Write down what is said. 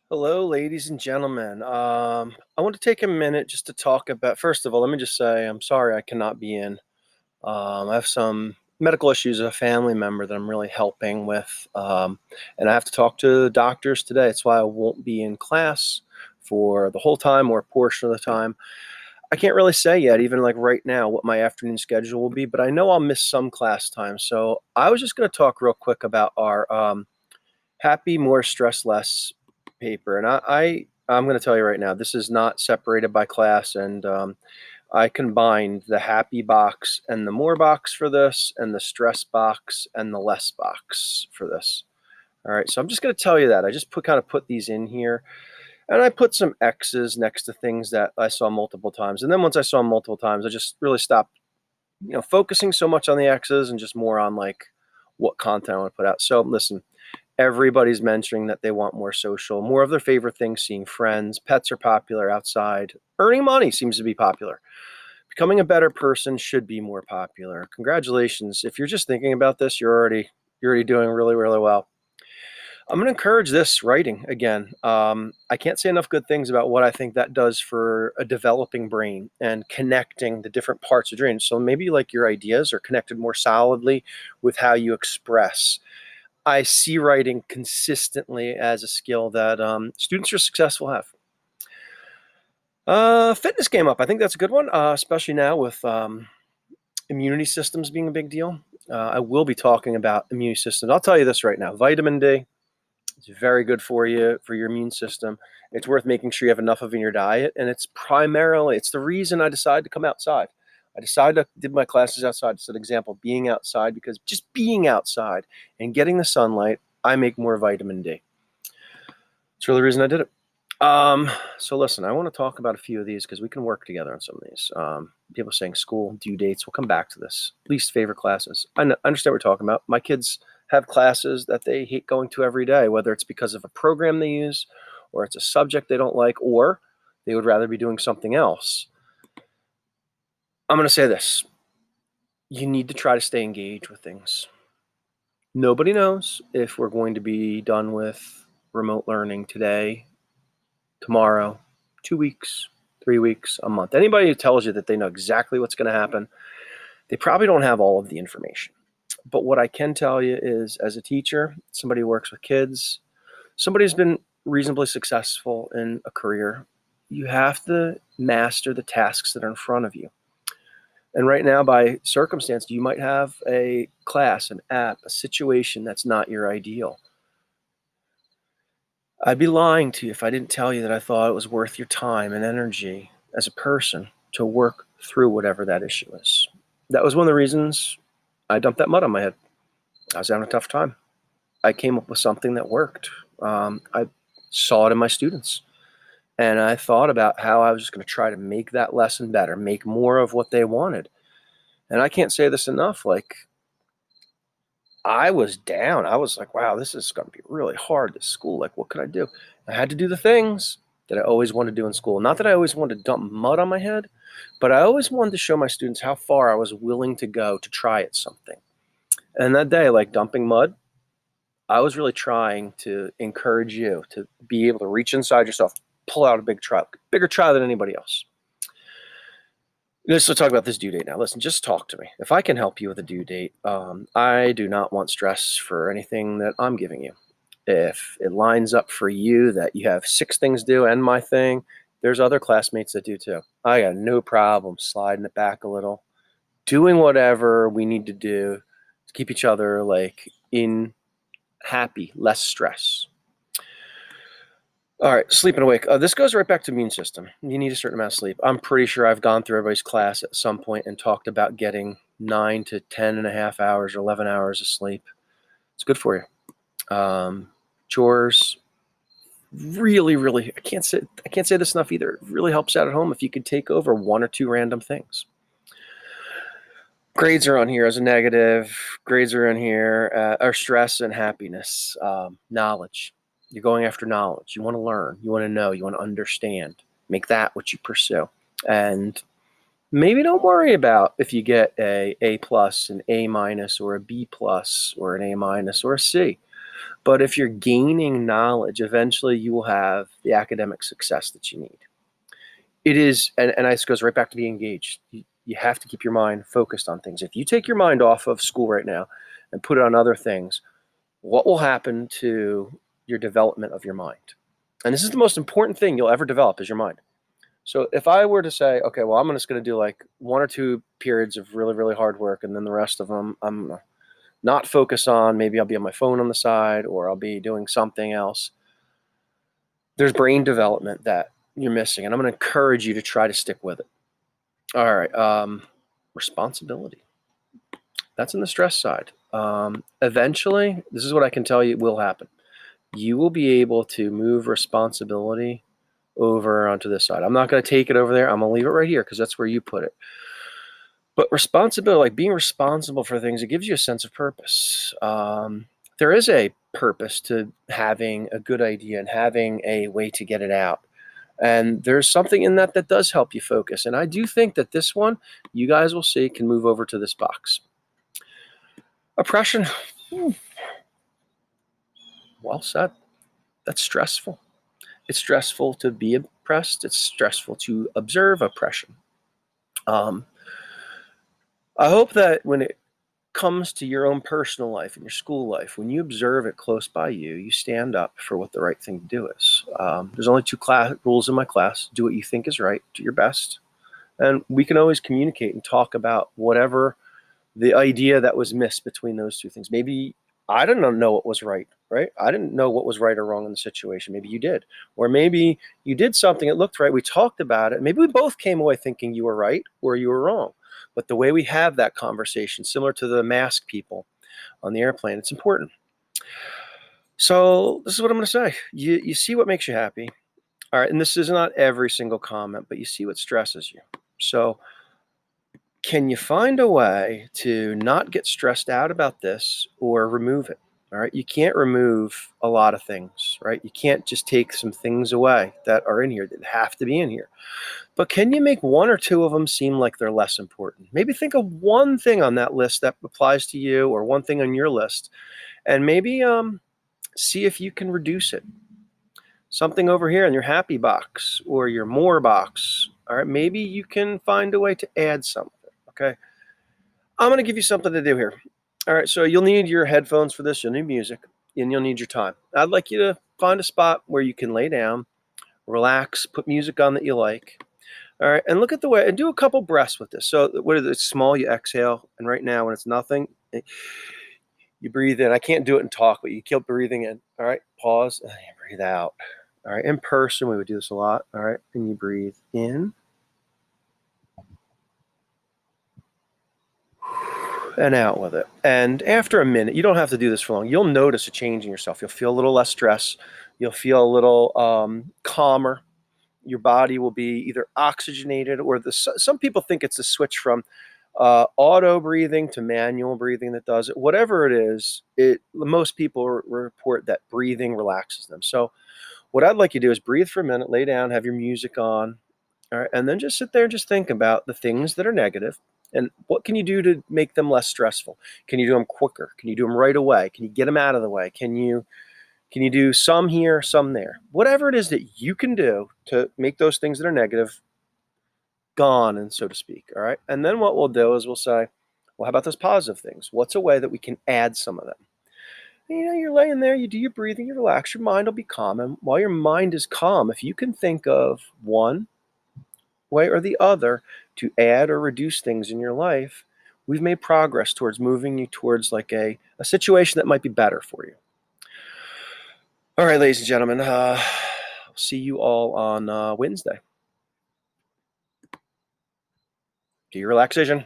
Hello, ladies and gentlemen. I want to take a minute just to talk about. First of all, let me just say I'm sorry I cannot be in. I have some medical issues with a family member that I'm really helping with, and I have to talk to doctors today. That's why I won't be in class for the whole time or a portion of the time. I can't really say yet, even like right now, what my afternoon schedule will be, but I know I'll miss some class time. So I was just going to talk real quick about our Happy More Stress Less paper. And I'm going to tell you right now, this is not separated by class. And I combined the happy box and the more box for this, and the stress box and the less box for this. All right. So I'm just going to tell you that. I just put these in here. And I put some X's next to things that I saw multiple times. And then once I saw them multiple times, I just really stopped, focusing so much on the X's and just more on like what content I want to put out. So listen, everybody's mentioning that they want more social, more of their favorite things, seeing friends, pets are popular outside, earning money seems to be popular. Becoming a better person should be more popular. Congratulations. If you're just thinking about this, you're already doing really, really well. I'm going to encourage this writing again. I can't say enough good things about what I think that does for a developing brain and connecting the different parts of dreams. So maybe like your ideas are connected more solidly with how you express. I see writing consistently as a skill that students who are successful have. Fitness came up. I think that's a good one, especially now with immunity systems being a big deal. I will be talking about immunity systems. I'll tell you this right now. Vitamin D is very good for you, for your immune system. It's worth making sure you have enough of in your diet. And it's the reason I decided to come outside. I decided to did my classes outside. It's an example, being outside, because just being outside and getting the sunlight, I make more vitamin D. It's really the reason I did it. So listen, I want to talk about a few of these because we can work together on some of these. People saying school due dates. We'll come back to this. Least favorite classes. I understand what we're talking about. My kids have classes that they hate going to every day, whether it's because of a program they use, or it's a subject they don't like, or they would rather be doing something else. I'm going to say this: you need to try to stay engaged with things. Nobody knows if we're going to be done with remote learning today, tomorrow, 2 weeks, 3 weeks, a month. Anybody who tells you that they know exactly what's going to happen, they probably don't have all of the information. But what I can tell you is, as a teacher, somebody who works with kids, somebody who's been reasonably successful in a career, you have to master the tasks that are in front of you. And right now, by circumstance, you might have a class, an app, a situation that's not your ideal. I'd be lying to you if I didn't tell you that I thought it was worth your time and energy as a person to work through whatever that issue is. That was one of the reasons I dumped that mud on my head. I was having a tough time. I came up with something that worked. I saw it in my students. And I thought about how I was just going to try to make that lesson better, make more of what they wanted. And I can't say this enough. Like, I was down. I was like, wow, this is going to be really hard, this school. Like, what could I do? I had to do the things that I always wanted to do in school. Not that I always wanted to dump mud on my head, but I always wanted to show my students how far I was willing to go to try at something. And that day, like dumping mud, I was really trying to encourage you to be able to reach inside yourself, pull out a bigger try than anybody else. Let's talk about this due date now. Listen, just talk to me. If I can help you with a due date, I do not want stress for anything that I'm giving you. If it lines up for you that you have 6 things due and my thing, there's other classmates that do too. I got no problem sliding it back a little, doing whatever we need to do to keep each other like in happy, less stress. All right, sleep and awake. This goes right back to immune system. You need a certain amount of sleep. I'm pretty sure I've gone through everybody's class at some point and talked about getting 9 to 10 and a half hours or 11 hours of sleep. It's good for you. Chores, really, really, I can't say this enough either. It really helps out at home if you could take over 1 or 2 random things. Grades are on here as a negative. Grades are in here, are stress and happiness, knowledge. You're going after knowledge. You want to learn. You want to know. You want to understand. Make that what you pursue. And maybe don't worry about if you get a plus, an A minus, or a B plus, or an A minus, or a C. But if you're gaining knowledge, eventually you will have the academic success that you need. It is, and this goes right back to being engaged. You have to keep your mind focused on things. If you take your mind off of school right now and put it on other things, what will happen to your development of your mind? And this is the most important thing you'll ever develop is your mind. So if I were to say, okay, well, I'm just going to do like 1 or 2 periods of really, really hard work, and then the rest of them I'm not focus on, maybe I'll be on my phone on the side, or I'll be doing something else. There's brain development that you're missing, and I'm going to encourage you to try to stick with it. All right. Responsibility. That's in the stress side. Eventually, this is what I can tell you will happen. You will be able to move responsibility over onto this side. I'm not going to take it over there. I'm going to leave it right here because that's where you put it. But responsibility, like being responsible for things, it gives you a sense of purpose. There is a purpose to having a good idea and having a way to get it out. And there's something in that that does help you focus. And I do think that this one, you guys will see, can move over to this box. Oppression. Well said. That's stressful. It's stressful to be oppressed. It's stressful to observe oppression. I hope that when it comes to your own personal life and your school life, when you observe it close by you, you stand up for what the right thing to do is. There's only 2 rules in my class. Do what you think is right. Do your best. And we can always communicate and talk about whatever the idea that was missed between those 2 things. Maybe I didn't know what was right? I didn't know what was right or wrong in the situation. Maybe you did. Or maybe you did something that looked right. We talked about it. Maybe we both came away thinking you were right or you were wrong. But the way we have that conversation, similar to the mask people on the airplane, it's important. So this is what I'm going to say. You see what makes you happy. All right. And this is not every single comment, but you see what stresses you. So can you find a way to not get stressed out about this or remove it? All right. You can't remove a lot of things, right? You can't just take some things away that are in here that have to be in here. But can you make 1 or 2 of them seem like they're less important? Maybe think of one thing on that list that applies to you or one thing on your list, and maybe see if you can reduce it. Something over here in your happy box or your more box. All right. Maybe you can find a way to add something. Okay. I'm going to give you something to do here. All right. So you'll need your headphones for this. You'll need music and you'll need your time. I'd like you to find a spot where you can lay down, relax, put music on that you like. All right. And look at the way and do a couple breaths with this. So what is it? It's small, you exhale. And right now when it's nothing, you breathe in. I can't do it and talk, but you keep breathing in. All right. Pause and you breathe out. All right. In person, we would do this a lot. All right. And you breathe in and out with it. And after a minute, you don't have to do this for long. You'll notice a change in yourself. You'll feel a little less stress. You'll feel a little calmer. Your body will be either oxygenated or some people think it's a switch from auto breathing to manual breathing that does it. Whatever it is, most people report that breathing relaxes them. So what I'd like you to do is breathe for a minute, lay down, have your music on, all right, and then just sit there and just think about the things that are negative and what can you do to make them less stressful? Can you do them quicker? Can you do them right away? Can you get them out of the way? Can you do some here, some there? Whatever it is that you can do to make those things that are negative gone, and so to speak, all right? And then what we'll do is we'll say, well, how about those positive things? What's a way that we can add some of them? And, you're laying there, you do your breathing, you relax, your mind will be calm. And while your mind is calm, if you can think of one way or the other to add or reduce things in your life, we've made progress towards moving you towards like a situation that might be better for you. All right, ladies and gentlemen, see you all on Wednesday. Do your relaxation.